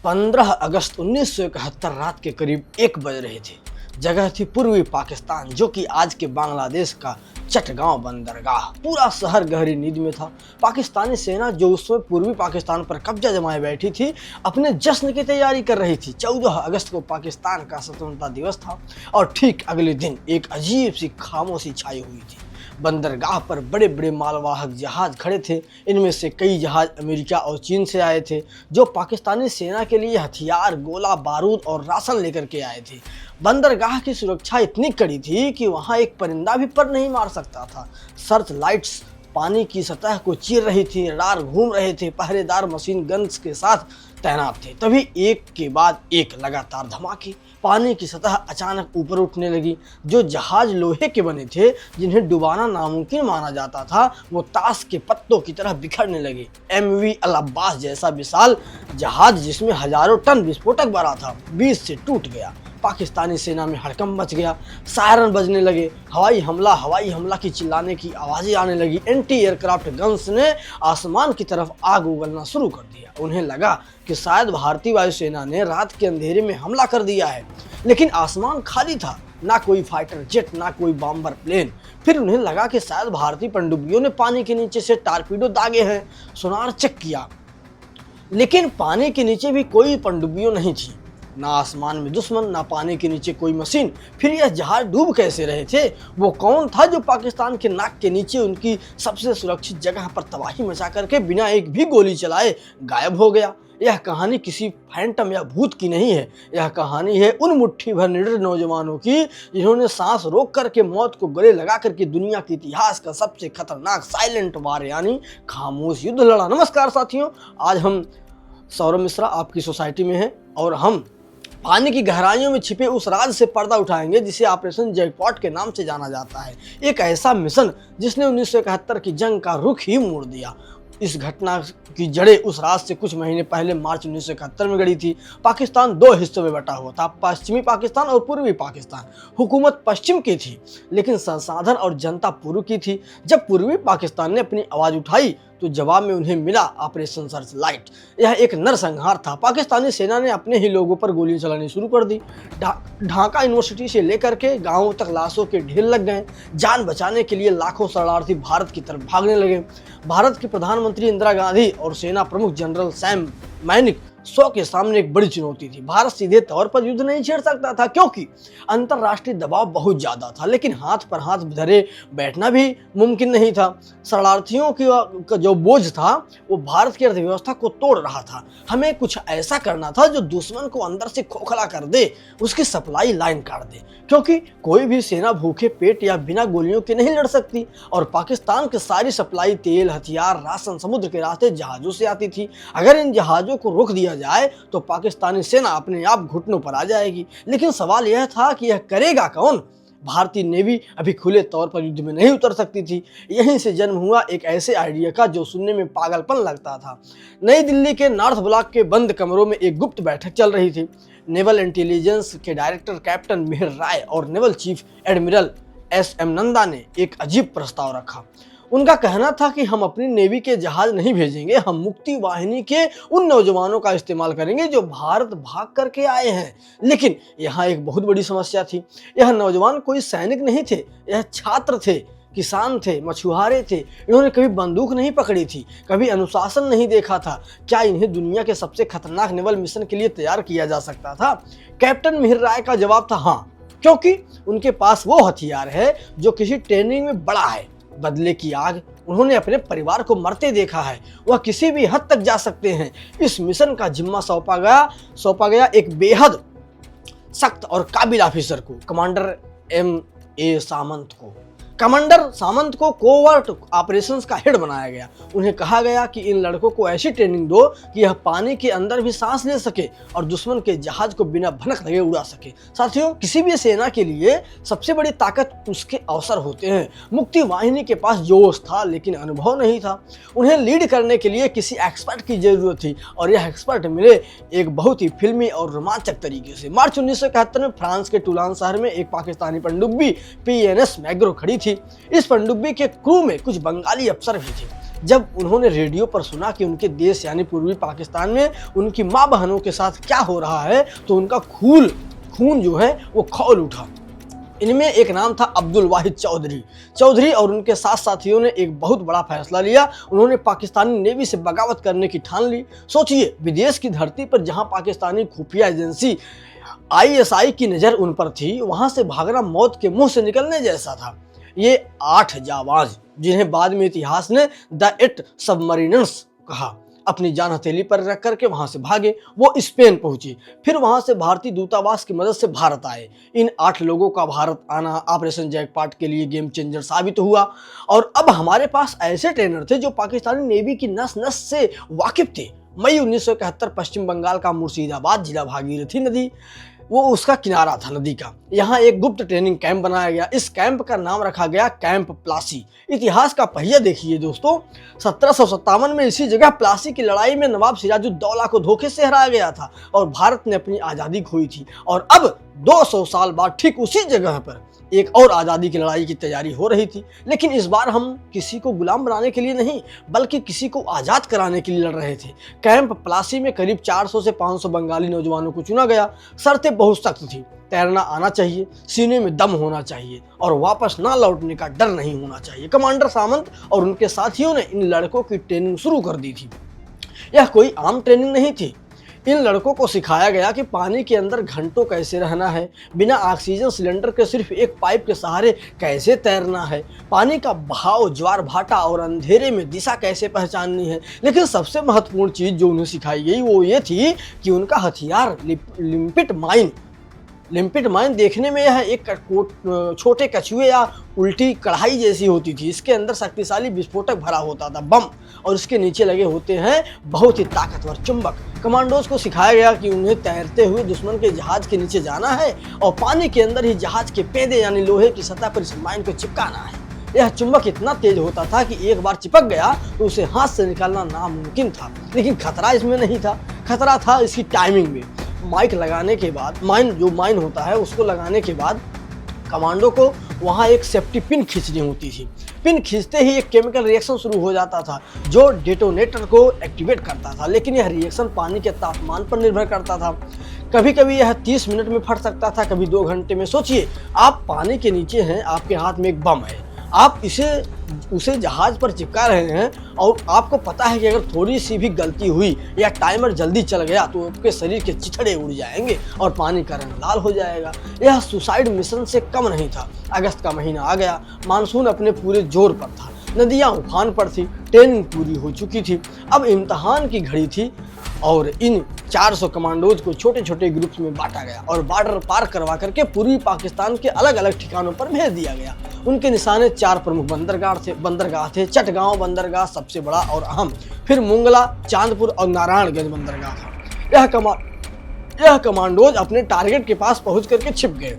15 अगस्त 1971 रात के करीब 1 बज रहे थे। जगह थी पूर्वी पाकिस्तान, जो कि आज के बांग्लादेश का चटगांव बंदरगाह। पूरा शहर गहरी नींद में था। पाकिस्तानी सेना जो उस समय पूर्वी पाकिस्तान पर कब्जा जमाए बैठी थी, अपने जश्न की तैयारी कर रही थी। 14 अगस्त को पाकिस्तान का स्वतंत्रता दिवस था और ठीक अगले दिन एक अजीब सी खामोशी छाई हुई थी। बंदरगाह पर बड़े बड़े मालवाहक जहाज खड़े थे। इनमें से कई जहाज अमेरिका और चीन से आए थे, जो पाकिस्तानी सेना के लिए हथियार, गोला बारूद और राशन लेकर के आए थे। बंदरगाह की सुरक्षा इतनी कड़ी थी कि वहां एक परिंदा भी पर नहीं मार सकता था। सर्च लाइट्स पानी की सतह को चीर रही थी, रडार घूम रहे थे, पहरेदार मशीन गन्स के साथ तैनात थे। तभी एक के बाद एक लगातार धमाके। पानी की सतह अचानक ऊपर उठने लगी। जो जहाज लोहे के बने थे, जिन्हें डुबाना नामुमकिन माना जाता था, वो ताश के पत्तों की तरह बिखरने लगे। MV अल अब्बास जैसा विशाल जहाज, जिसमें हजारों टन विस्फोटक भरा था, बीच से टूट गया। पाकिस्तानी सेना में हड़कंप मच गया। सायरन बजने लगे। हवाई हमला की चिल्लाने की आवाज़ें आने लगी। एंटी एयरक्राफ्ट गन्स ने आसमान की तरफ आग उगलना शुरू कर दिया। उन्हें लगा कि शायद भारतीय वायुसेना ने रात के अंधेरे में हमला कर दिया है, लेकिन आसमान खाली था। ना कोई फाइटर जेट, ना कोई बॉम्बर प्लेन। फिर उन्हें लगा कि शायद भारतीय पनडुब्बियों ने पानी के नीचे से टारपीडो दागे हैं। सोनार चेक किया, लेकिन पानी के नीचे भी कोई पनडुब्बियों नहीं थी। ना आसमान में दुश्मन, ना पानी के नीचे कोई मशीन। फिर यह जहाज डूब कैसे रहे थे? वो कौन था जो पाकिस्तान के नाक के नीचे उनकी सबसे सुरक्षित जगह पर तबाही मचा करके बिना एक भी गोली चलाए गायब हो गया? यह कहानी किसी फैंटम या भूत की नहीं है। यह कहानी है उन मुट्ठी भर निडर नौजवानों की, जिन्होंने सांस रोक करके मौत को गले लगा करके दुनिया के इतिहास का सबसे खतरनाक साइलेंट वार यानी खामोश युद्ध लड़ा। नमस्कार साथियों, आज हम सौरभ मिश्रा आपकी सोसाइटी में हैं और हम पानी की गहराइयों में छिपे उस राज से पर्दा उठाएंगे जिसे ऑपरेशन जैकपॉट के नाम से जाना जाता है। एक ऐसा मिशन जिसने 1971 की जंग का रुख ही मोड़ दिया। इस घटना की जड़ें उस रात से कुछ महीने पहले मार्च 1971 में गड़ी थी। पाकिस्तान 2 हिस्सों में बटा हुआ था, पश्चिमी पाकिस्तान और पूर्वी पाकिस्तान। हुकूमत पश्चिम की थी, लेकिन संसाधन और जनता पूर्व की थी। जब पूर्वी पाकिस्तान ने अपनी आवाज़ उठाई तो जवाब में उन्हें मिला ऑपरेशन सर्च लाइट। यह एक नरसंहार था। पाकिस्तानी सेना ने अपने ही लोगों पर गोलियां चलानी शुरू कर दी। ढाका यूनिवर्सिटी से लेकर के गांवों तक लाशों के ढेर लग गए। जान बचाने के लिए लाखों शरणार्थी भारत की तरफ भागने लगे। भारत की प्रधानमंत्री इंदिरा गांधी और सेना प्रमुख जनरल सैम मैनिक 100 के सामने एक बड़ी चुनौती थी। भारत सीधे तौर पर युद्ध नहीं छेड़ सकता था, क्योंकि अंतर्राष्ट्रीय दबाव बहुत ज्यादा था, लेकिन हाथ पर हाथ धरे बैठना भी मुमकिन नहीं था। शरणार्थियों का जो बोझ था वो भारत की अर्थव्यवस्था को तोड़ रहा था। हमें कुछ ऐसा करना था जो दुश्मन को अंदर से खोखला कर दे, उसकी सप्लाई लाइन काट दे, क्योंकि कोई भी सेना भूखे पेट या बिना गोलियों के नहीं लड़ सकती। और पाकिस्तान की सारी सप्लाई, तेल, हथियार, राशन समुद्र के रास्ते जहाजों से आती थी। अगर इन जहाजों को रोक दिया जाए तो पाकिस्तानी सेना अपने आप घुटनों पर आ जाएगी। लेकिन सवाल यह था कि यह करेगा कौन? भारतीय नेवी अभी खुले तौर पर युद्ध में नहीं उतर सकती थी। यहीं से जन्म हुआ एक ऐसे आइडिया का जो सुनने में पागलपन लगता था। नई दिल्ली के नॉर्थ ब्लॉक के बंद कमरों में एक गुप्त बैठक चल रही थी। नेवल इंटेलिजेंस के डायरेक्टर कैप्टन मिहिर राय और naval chief admiral SM Nanda ने एक अजीब प्रस्ताव रखा। उनका कहना था कि हम अपनी नेवी के जहाज नहीं भेजेंगे, हम मुक्ति वाहिनी के उन नौजवानों का इस्तेमाल करेंगे जो भारत भाग करके आए हैं। लेकिन यहाँ एक बहुत बड़ी समस्या थी। यह नौजवान कोई सैनिक नहीं थे, यह छात्र थे, किसान थे, मछुआरे थे। इन्होंने कभी बंदूक नहीं पकड़ी थी, कभी अनुशासन नहीं देखा था। क्या इन्हें दुनिया के सबसे खतरनाक नेवल मिशन के लिए तैयार किया जा सकता था? कैप्टन मिहिर राय का जवाब था हाँ, क्योंकि उनके पास वो हथियार है जो किसी ट्रेनिंग में बड़ा है। बदले की आग, उन्होंने अपने परिवार को मरते देखा है, वह किसी भी हद तक जा सकते हैं। इस मिशन का जिम्मा सौंपा गया एक बेहद सख्त और काबिल ऑफिसर को, कमांडर MA सामंत को। कमांडर सामंत को कोवर्ट ऑपरेशंस का हेड बनाया गया। उन्हें कहा गया कि इन लड़कों को ऐसी ट्रेनिंग दो कि यह पानी के अंदर भी सांस ले सके और दुश्मन के जहाज को बिना भनक लगे उड़ा सके। साथियों, किसी भी सेना के लिए सबसे बड़ी ताकत उसके अवसर होते हैं। मुक्ति वाहिनी के पास जोश था, लेकिन अनुभव नहीं था। उन्हें लीड करने के लिए किसी एक्सपर्ट की जरूरत थी, और यह एक्सपर्ट मिले एक बहुत ही फिल्मी और रोमांचक तरीके से। मार्च 1971 में फ्रांस के टूलान शहर में एक पाकिस्तानी पनडुब्बी PNS मैग्रो खड़ी थी। इस पनडुब्बी के क्रू में कुछ बंगाली अफसर भी थे। जब उन्होंने रेडियो पर सुना कि उनके देश यानी पूर्वी पाकिस्तान में उनकी माँ बहनों के साथ क्या हो रहा है तो उनका खून जो है वो खौल उठा। इनमें एक नाम था अब्दुल वाहिद चौधरी और उनके साथ साथियों ने एक बहुत बड़ा फैसला लिया। उन्होंने पाकिस्तानी नेवी से बगावत करने की ठान ली। सोचिए, विदेश की धरती पर जहां पाकिस्तानी खुफिया एजेंसी ISI की नज़र उन पर थी, वहां से भागना मौत के मुंह से निकलने जैसा था। ये 8 जाबाज, जिन्हें बाद में इतिहास ने द 8 सबमरीनर्स कहा, अपनी जान हथेली पर रख करके वहां से भागे। वो स्पेन पहुंचे, फिर वहां से भारतीय दूतावास की मदद से भारत आए। इन 8 लोगों का भारत आना ऑपरेशन जैकपॉट के लिए गेम चेंजर साबित हुआ। और अब हमारे पास ऐसे ट्रेनर थे जो पाकिस्तानी नेवी की नस नस से वाकिफ थे। मई 1971 पश्चिम बंगाल का मुर्शिदाबाद जिला भागीरथी नदी, वो उसका किनारा था नदी का। यहाँ एक गुप्त ट्रेनिंग कैंप बनाया गया। इस कैंप का नाम रखा गया कैंप प्लासी। इतिहास का पहिया देखिए दोस्तों, 1757 में इसी जगह प्लासी की लड़ाई में नवाब सिराजुद्दौला को धोखे से हराया गया था और भारत ने अपनी आज़ादी खोई थी। और अब 200 साल बाद ठीक उसी जगह पर एक और आज़ादी की लड़ाई की तैयारी हो रही थी। लेकिन इस बार हम किसी को गुलाम बनाने के लिए नहीं, बल्कि किसी को आज़ाद कराने के लिए लड़ रहे थे। कैंप प्लासी में करीब 400 से 500 बंगाली नौजवानों को चुना गया। शर्तें बहुत सख्त थी। तैरना आना चाहिए, सीने में दम होना चाहिए और वापस ना लौटने का डर नहीं होना चाहिए। कमांडर सामंत और उनके साथियों ने इन लड़कों की ट्रेनिंग शुरू कर दी थी। यह कोई आम ट्रेनिंग नहीं थी। इन लड़कों को सिखाया गया कि पानी के अंदर घंटों कैसे रहना है, बिना ऑक्सीजन सिलेंडर के सिर्फ एक पाइप के सहारे कैसे तैरना है, पानी का बहाव, ज्वार भाटा और अंधेरे में दिशा कैसे पहचाननी है। लेकिन सबसे महत्वपूर्ण चीज़ जो उन्हें सिखाई गई वो ये थी कि उनका हथियार लिम्पिट माइन देखने में यह एक छोटे कछुए या उल्टी कढ़ाई जैसी होती थी। इसके अंदर शक्तिशाली विस्फोटक भरा होता था, बम, और इसके नीचे लगे होते हैं बहुत ही ताकतवर चुंबक। कमांडोज को सिखाया गया कि उन्हें तैरते हुए दुश्मन के जहाज के नीचे जाना है और पानी के अंदर ही जहाज के पेंदे यानी लोहे की सतह पर इस माइन को चिपकाना है। यह चुंबक इतना तेज होता था कि एक बार चिपक गया तो उसे हाथ से निकालना नामुमकिन था। लेकिन खतरा इसमें नहीं था, खतरा था इसकी टाइमिंग में। माइक लगाने के बाद, माइन होता है उसको लगाने के बाद कमांडो को वहाँ एक सेफ्टी पिन खींचनी होती थी। पिन खींचते ही एक केमिकल रिएक्शन शुरू हो जाता था जो डेटोनेटर को एक्टिवेट करता था। लेकिन यह रिएक्शन पानी के तापमान पर निर्भर करता था। कभी कभी यह 30 मिनट में फट सकता था, कभी 2 घंटे में। सोचिए, आप पानी के नीचे हैं, आपके हाथ में एक बम है, आप उसे जहाज पर चिपका रहे हैं और आपको पता है कि अगर थोड़ी सी भी गलती हुई या टाइमर जल्दी चल गया तो आपके शरीर के चिथड़े उड़ जाएंगे और पानी का रंग लाल हो जाएगा। यह सुसाइड मिशन से कम नहीं था। अगस्त का महीना आ गया, मानसून अपने पूरे जोर पर था, नदियाँ उफान पर थी, ट्रेनिंग पूरी हो चुकी थी। अब इम्तहान की घड़ी थी और इन 400 कमांडोज को छोटे छोटे ग्रुप्स में बांटा गया और बॉर्डर पार करवा करके पूर्वी पाकिस्तान के अलग अलग ठिकानों पर भेज दिया गया। उनके निशाने 4 प्रमुख बंदरगाह थे। चटगांव बंदरगाह सबसे बड़ा और अहम, फिर मुंगला, चांदपुर और नारायणगंज बंदरगाह था। यह कमांडोज अपने टारगेट के पास पहुंच करके छिप गए।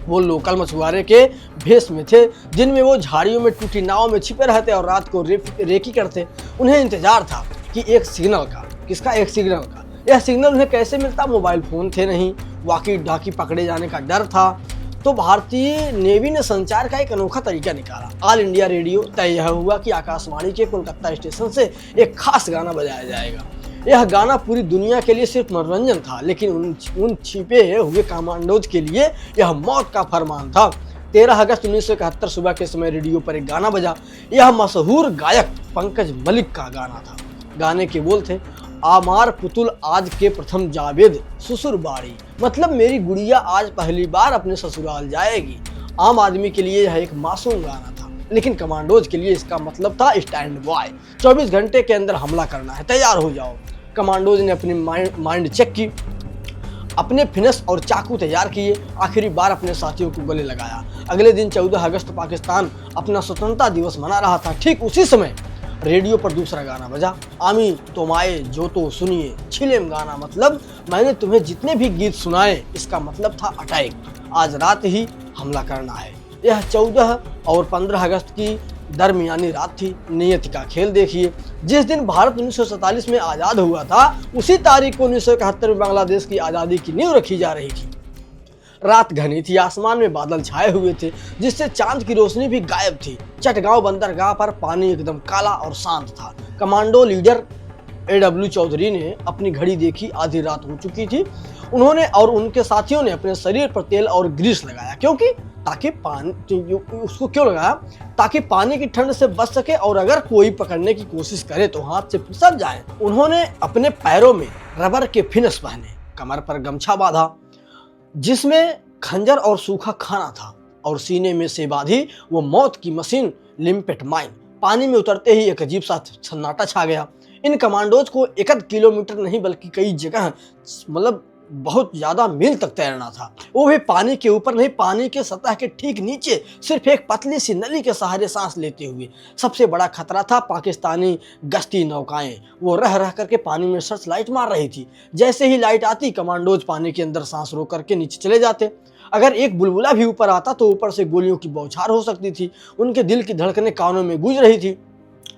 वो लोकल मछुआरे के भेष में थे, जिनमें वो झाड़ियों में टूटी नाव में छिपे रहते और रात को रेकी करते। उन्हें इंतजार था कि एक सिग्नल का। किसका? एक सिग्नल का। यह सिग्नल उन्हें कैसे मिलता? मोबाइल फोन थे नहीं, वाकी डाकी पकड़े जाने का डर था। तो भारतीय नेवी ने संचार का एक अनोखा तरीका निकाला। All India radio. तय यह हुआ कि आकाशवाणी के कोलकाता स्टेशन से एक खास गाना बजाया जाएगा। यह गाना पूरी दुनिया के लिए सिर्फ मनोरंजन था, लेकिन उन छिपे हुए कमांडोज के लिए यह मौत का फरमान था। 13 अगस्त 1971 सुबह के समय रेडियो पर एक गाना बजा। यह मशहूर गायक पंकज मलिक का गाना था। गाने के बोल थे, आमार पुतुल आज के प्रथम जावेद ससुर बाड़ी, मतलब मेरी गुड़िया आज पहली बार अपने ससुराल जाएगी। आम आदमी के लिए यह एक मासूम गाना था, लेकिन कमांडोज के लिए इसका मतलब था स्टैंड बाय, 24 घंटे के अंदर हमला करना है, तैयार हो जाओ। कमांडोज ने अपनी माइंड चेक की, अपने फिनस और चाकू तैयार किए, आखिरी बार अपने साथियों को गले लगाया। अगले दिन 14 अगस्त पाकिस्तान अपना स्वतंत्रता दिवस मना रहा था। ठीक उसी समय रेडियो पर दूसरा गाना बजा, आमी तोमाए जो तो सुनिए छिलेम गाना, मतलब मैंने तुम्हें जितने भी गीत सुनाए, इसका मतलब था अटैक, आज रात ही हमला करना है। यह 14 और 15 अगस्त की दरमियानी रात थी। नियति का खेल देखिए, जिस दिन भारत 1947 में आज़ाद हुआ था, उसी तारीख को 1971 में बांग्लादेश की आज़ादी की नींव रखी जा रही थी। रात घनी थी, आसमान में बादल छाए हुए थे जिससे चांद की रोशनी भी गायब थी। चटगांव बंदरगाह पर पानी एकदम काला और शांत था। कमांडो लीडर AW चौधरी ने अपनी घड़ी देखी, आधी रात हो चुकी थी। उन्होंने और उनके साथियों ने अपने शरीर पर तेल और ग्रीस लगाया, क्योंकि ताकि पानी उसको क्यों लगाया, ताकि पानी की ठंड से बच सके और अगर कोई पकड़ने की कोशिश करे तो हाथ से फिसल जाए। उन्होंने अपने पैरों में रबर के फिनस पहने, कमर पर गमछा बांधा जिसमें खंजर और सूखा खाना था और सीने में से बांधी वो मौत की मशीन लिम्पेट माइन। पानी में उतरते ही एक अजीब सा सन्नाटा छा गया। इन कमांडोज को 1 किलोमीटर नहीं बल्कि कई जगह मतलब बहुत ज्यादा मील तक तैरना था, वो भी पानी के ऊपर नहीं, पानी के सतह के ठीक नीचे, सिर्फ एक पतली सी नली के सहारे सांस लेते हुए। सबसे बड़ा खतरा था पाकिस्तानी गश्ती नौकाएं, वो रह रह करके पानी में सर्च लाइट मार रही थी। जैसे ही लाइट आती कमांडोज पानी के अंदर सांस रोक करके नीचे चले जाते। अगर एक बुलबुला भी ऊपर आता तो ऊपर से गोलियों की बौछार हो सकती थी। उनके दिल की धड़कनें कानों में गूंज रही थी।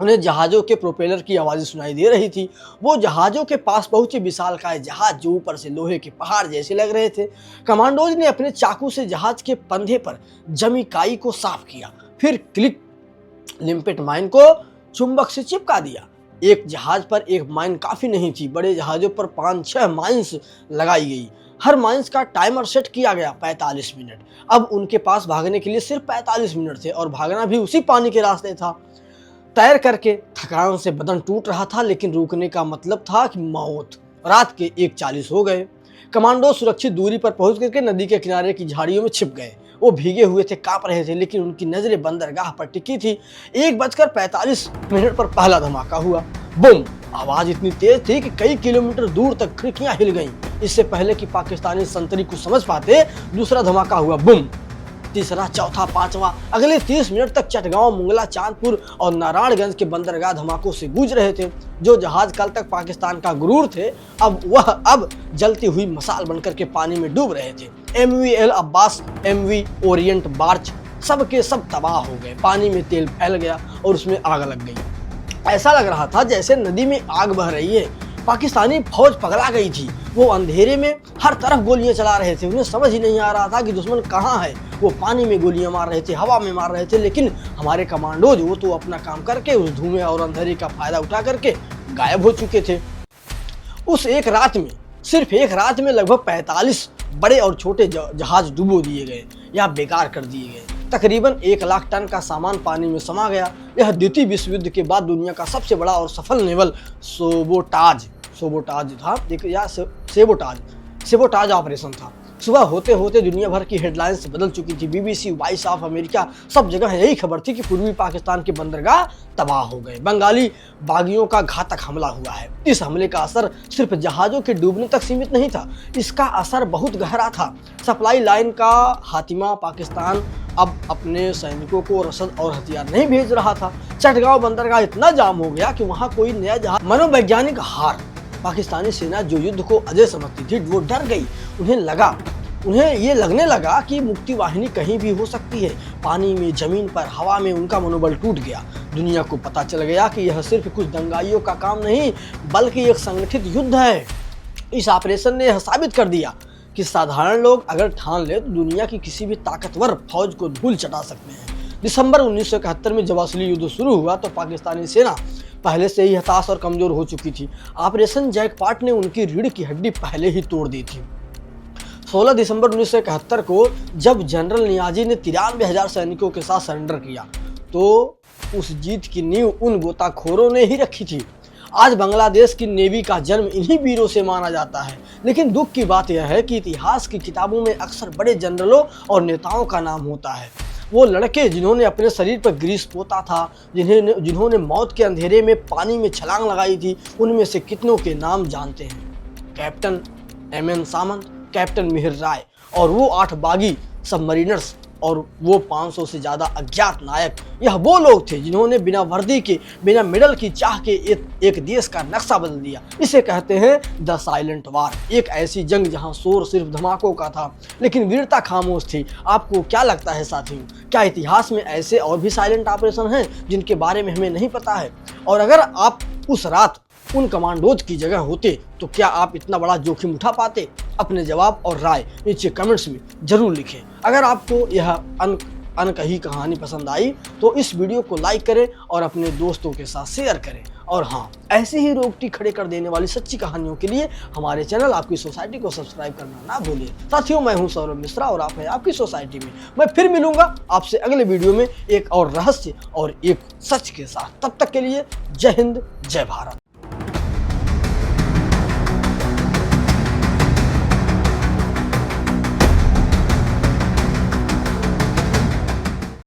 उन्हें जहाज़ों के प्रोपेलर की आवाज़ें सुनाई दे रही थी। वो जहाज़ों के पास पहुंचे विशालकाय जहाज जो ऊपर से लोहे के पहाड़ जैसे लग रहे थे। कमांडोज ने अपने चाकू से जहाज के पंधे पर जमी काई को साफ किया, फिर क्लिक लिम्पेट माइन को चुंबक से चिपका दिया। एक जहाज पर एक माइन काफ़ी नहीं थी, बड़े जहाज़ों पर 5-6 माइन्स लगाई गई। हर माइन्स का टाइमर सेट किया गया 45 मिनट। अब उनके पास भागने के लिए सिर्फ 45 मिनट थे और भागना भी उसी पानी के रास्ते था। तैर करके थकान से बदन टूट रहा था, लेकिन रुकने का मतलब था कि मौत। रात के 1:40 हो गए। कमांडो सुरक्षित दूरी पर पहुंच करके नदी के किनारे की झाड़ियों में छिप गए। वो भीगे हुए थे, कांप रहे थे, लेकिन उनकी नजरें बंदरगाह पर टिकी थी। 1:45 पर पहला धमाका हुआ। बूम! आवाज इतनी तेज थी कि कई किलोमीटर दूर तक खिड़कियां हिल गईं। इससे पहले कि पाकिस्तानी संतरी को समझ पाते, दूसरा धमाका हुआ। बूम! तीसरा, चौथा, पांचवा। अगले 30 मिनट तक चटगांव, मुंगला, चांदपुर और नारायणगंज के बंदरगाह धमाकों से गूंज रहे थे। जो जहाज कल तक पाकिस्तान का गुरूर थे, अब जलती हुई मसाल बनकर के पानी में डूब रहे थे। MV El Abbas, MV Orient बार्च सब के सब तबाह हो गए। पानी में तेल फैल गया और उसमें आग लग गई। ऐसा लग रहा था जैसे नदी में आग बह रही है। पाकिस्तानी फौज पगला गई थी। वो अंधेरे में हर तरफ गोलियां चला रहे थे। उन्हें समझ ही नहीं आ रहा था कि दुश्मन कहाँ है। वो पानी में गोलियां मार रहे थे, हवा में मार रहे थे, लेकिन हमारे कमांडोज वो तो अपना काम करके उस धुएं और अंधेरे का फायदा उठा करके गायब हो चुके थे। उस एक रात में, सिर्फ एक रात में लगभग 45 बड़े और छोटे जहाज डुबो दिए गए या बेकार कर दिए गए। तकरीबन 1 लाख टन का सामान पानी में समा गया। यह द्वितीय विश्व युद्ध के बाद दुनिया का सबसे बड़ा और सफल नेवल सेबोटाज ऑपरेशन था। सुबह होते होते दुनिया भर की हेडलाइंस बदल चुकी थी। BBC, वॉइस ऑफ अमेरिका, सब जगह यही खबर थी कि पूर्वी पाकिस्तान के बंदरगाह तबाह हो गए। बंगाली बागियों का घातक हमला हुआ है। इस हमले का असर सिर्फ जहाजों के डूबने तक सीमित नहीं था, इसका असर बहुत गहरा था। सप्लाई लाइन का खात्मा। पाकिस्तान अब अपने सैनिकों को रसद और हथियार नहीं भेज रहा था। चटगांव बंदरगाह इतना जाम हो गया कि वहां कोई नया जहाज। मनोवैज्ञानिक हार। पाकिस्तानी सेना जो युद्ध को अजय समझती थी वो डर गई। उन्हें ये लगने लगा कि मुक्ति वाहिनी कहीं भी हो सकती है। पानी में, जमीन पर, हवा में उनका मनोबल टूट गया। दुनिया को पता चल गया कि यह सिर्फ कुछ दंगाइयों का काम नहीं बल्कि एक संगठित युद्ध है। इस ऑपरेशन ने यह साबित कर दिया कि साधारण लोग अगर ठान ले तो दुनिया की किसी भी ताकतवर फौज को धूल चटा सकते हैं। दिसंबर 1971 में जब असली युद्ध शुरू हुआ तो पाकिस्तानी सेना पहले से ही हताश और कमजोर हो चुकी थी। ऑपरेशन जैकपॉट ने उनकी रीढ़ की हड्डी पहले ही तोड़ दी थी। 16 दिसंबर 1971 को जब जनरल नियाजी ने 93,000 सैनिकों के साथ सरेंडर किया तो उस जीत की नींव उन गोताखोरों ने ही रखी थी। आज बांग्लादेश की नेवी का जन्म इन्हीं वीरों से माना जाता है। लेकिन दुख की बात यह है कि इतिहास की किताबों में अक्सर बड़े जनरलों और नेताओं का नाम होता है। वो लड़के जिन्होंने अपने शरीर पर ग्रीस पोता था, जिन्होंने मौत के अंधेरे में पानी में छलांग लगाई थी, उनमें से कितनों के नाम जानते हैं? कैप्टन MN सामंत, कैप्टन मिहिर राय और वो 8 बागी सबमरीनर्स और वो 500 से ज़्यादा अज्ञात नायक। यह वो लोग थे जिन्होंने बिना वर्दी के, बिना मेडल की चाह के एक देश का नक्शा बदल दिया। इसे कहते हैं द साइलेंट वार। एक ऐसी जंग जहां शोर सिर्फ धमाकों का था लेकिन वीरता खामोश थी। आपको क्या लगता है साथियों, क्या इतिहास में ऐसे और भी साइलेंट ऑपरेशन हैं जिनके बारे में हमें नहीं पता है? और अगर आप उस रात उन कमांडोज की जगह होते तो क्या आप इतना बड़ा जोखिम उठा पाते? अपने जवाब और राय नीचे कमेंट्स में जरूर लिखें। अगर आपको यह अनकही कहानी पसंद आई तो इस वीडियो को लाइक करें और अपने दोस्तों के साथ शेयर करें। और हाँ, ऐसे ही रोकटी खड़े कर देने वाली सच्ची कहानियों के लिए हमारे चैनल आपकी सोसाइटी को सब्सक्राइब करना ना भूलिए। साथियों, मैं हूं सौरभ मिश्रा और आप हैं आपकी सोसाइटी में। मैं फिर मिलूंगा आपसे अगले वीडियो में एक और रहस्य और एक सच के साथ। तब तक के लिए जय हिंद, जय भारत।